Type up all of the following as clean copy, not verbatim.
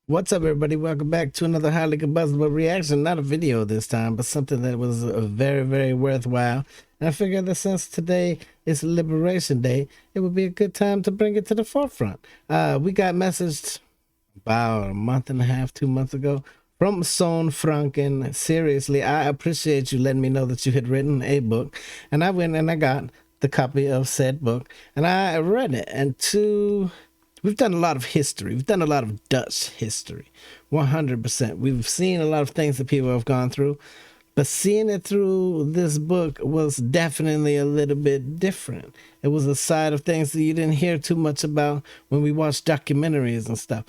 What's up, everybody? Welcome back to another highly combustible reaction. Not a video this time, but something that was very, very worthwhile. And I figured that since today is Liberation Day, it would be a good time to bring it to the forefront. We got messaged about a month and a half, 2 months ago from Sonn Franken. Seriously, I appreciate you letting me know that you had written a book. And I went and I got the copy of said book and I read it. We've done a lot of history. We've done a lot of Dutch history, 100%. We've seen a lot of things that people have gone through, but seeing it through this book was definitely a little bit different. It was a side of things that you didn't hear too much about when we watched documentaries and stuff.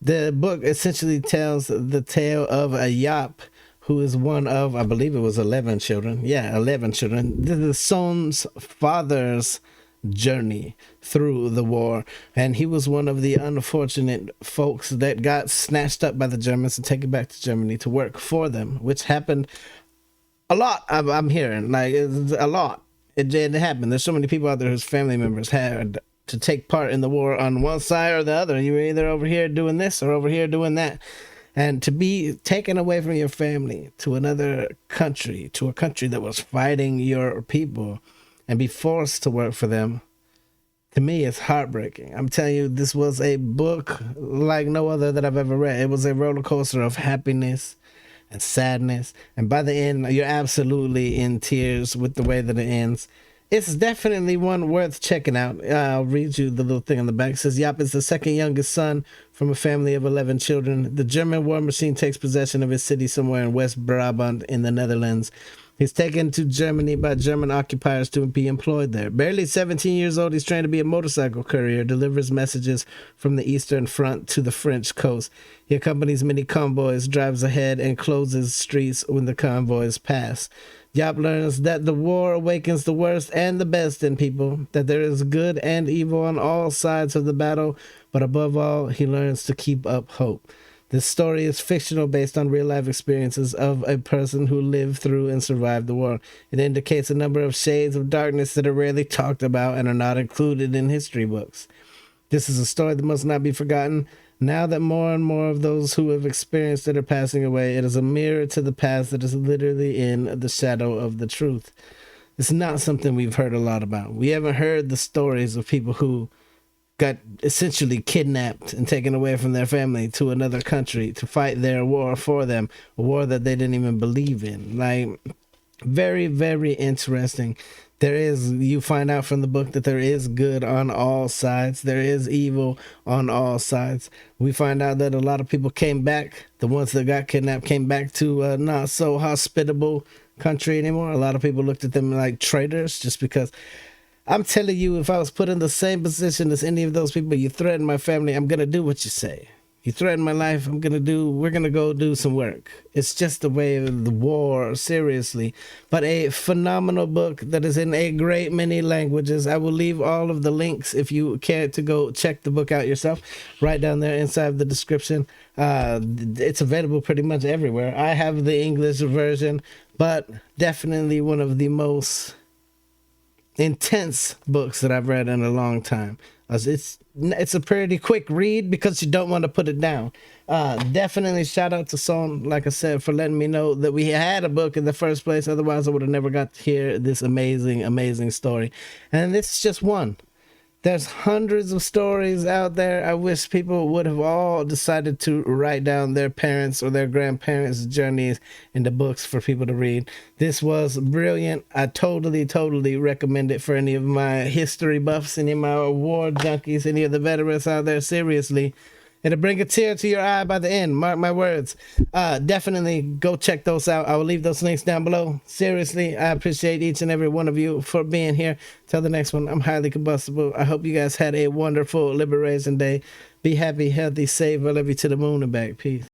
The book essentially tells the tale of a Yap who is one of, I believe it was 11 children. Yeah, 11 children. This is Sonn's father's journey through the war, and he was one of the unfortunate folks that got snatched up by the Germans and taken back to Germany to work for them, which happened a lot. I'm hearing like it's a lot. It happened. There's so many people out there whose family members had to take part in the war on one side or the other. You were either over here doing this or over here doing that. And to be taken away from your family to another country, to a country that was fighting your people, and be forced to work for them, to me, it's heartbreaking. I'm telling you, this was a book like no other that I've ever read. It was a roller coaster of happiness and sadness. And by the end, you're absolutely in tears with the way that it ends. It's definitely one worth checking out. I'll read you the little thing on the back. It says, Jaap is the second youngest son from a family of 11 children. The German war machine takes possession of his city somewhere in West Brabant in the Netherlands. He's taken to Germany by German occupiers to be employed there. Barely 17 years old, he's trained to be a motorcycle courier, delivers messages from the Eastern Front to the French coast. He accompanies many convoys, drives ahead, and closes streets when the convoys pass. Jaap learns that the war awakens the worst and the best in people, that there is good and evil on all sides of the battle, but above all, he learns to keep up hope. This story is fictional based on real-life experiences of a person who lived through and survived the war. It indicates a number of shades of darkness that are rarely talked about and are not included in history books. This is a story that must not be forgotten. Now that more and more of those who have experienced it are passing away, it is a mirror to the past that is literally in the shadow of the truth. It's not something we've heard a lot about. We haven't heard the stories of people who got essentially kidnapped and taken away from their family to another country to fight their war for them, a war that they didn't even believe in. Like, very, very interesting. You find out from the book that there is good on all sides. There is evil on all sides. We find out that a lot of people came back. The ones that got kidnapped came back to a not so hospitable country anymore. A lot of people looked at them like traitors just because. I'm telling you, if I was put in the same position as any of those people, you threaten my family, I'm going to do what you say. You threaten my life, we're going to go do some work. It's just the way of the war, seriously. But a phenomenal book that is in a great many languages. I will leave all of the links if you care to go check the book out yourself, right down there inside the description. It's available pretty much everywhere. I have the English version, but definitely one of the most intense books that I've read in a long time. It's a pretty quick read because you don't want to put it down. Definitely shout out to Sonn, like I said, for letting me know that we had a book in the first place. Otherwise, I would have never got to hear this amazing, amazing story. And it's just one. There's hundreds of stories out there. I wish people would have all decided to write down their parents' or their grandparents' journeys into books for people to read. This was brilliant. I totally, totally recommend it for any of my history buffs, any of my war junkies, any of the veterans out there. Seriously, it'll bring a tear to your eye by the end. Mark my words. Definitely go check those out. I will leave those links down below. Seriously, I appreciate each and every one of you for being here. Till the next one, I'm highly combustible. I hope you guys had a wonderful Liberation Day. Be happy, healthy, safe. I love you to the moon and back. Peace.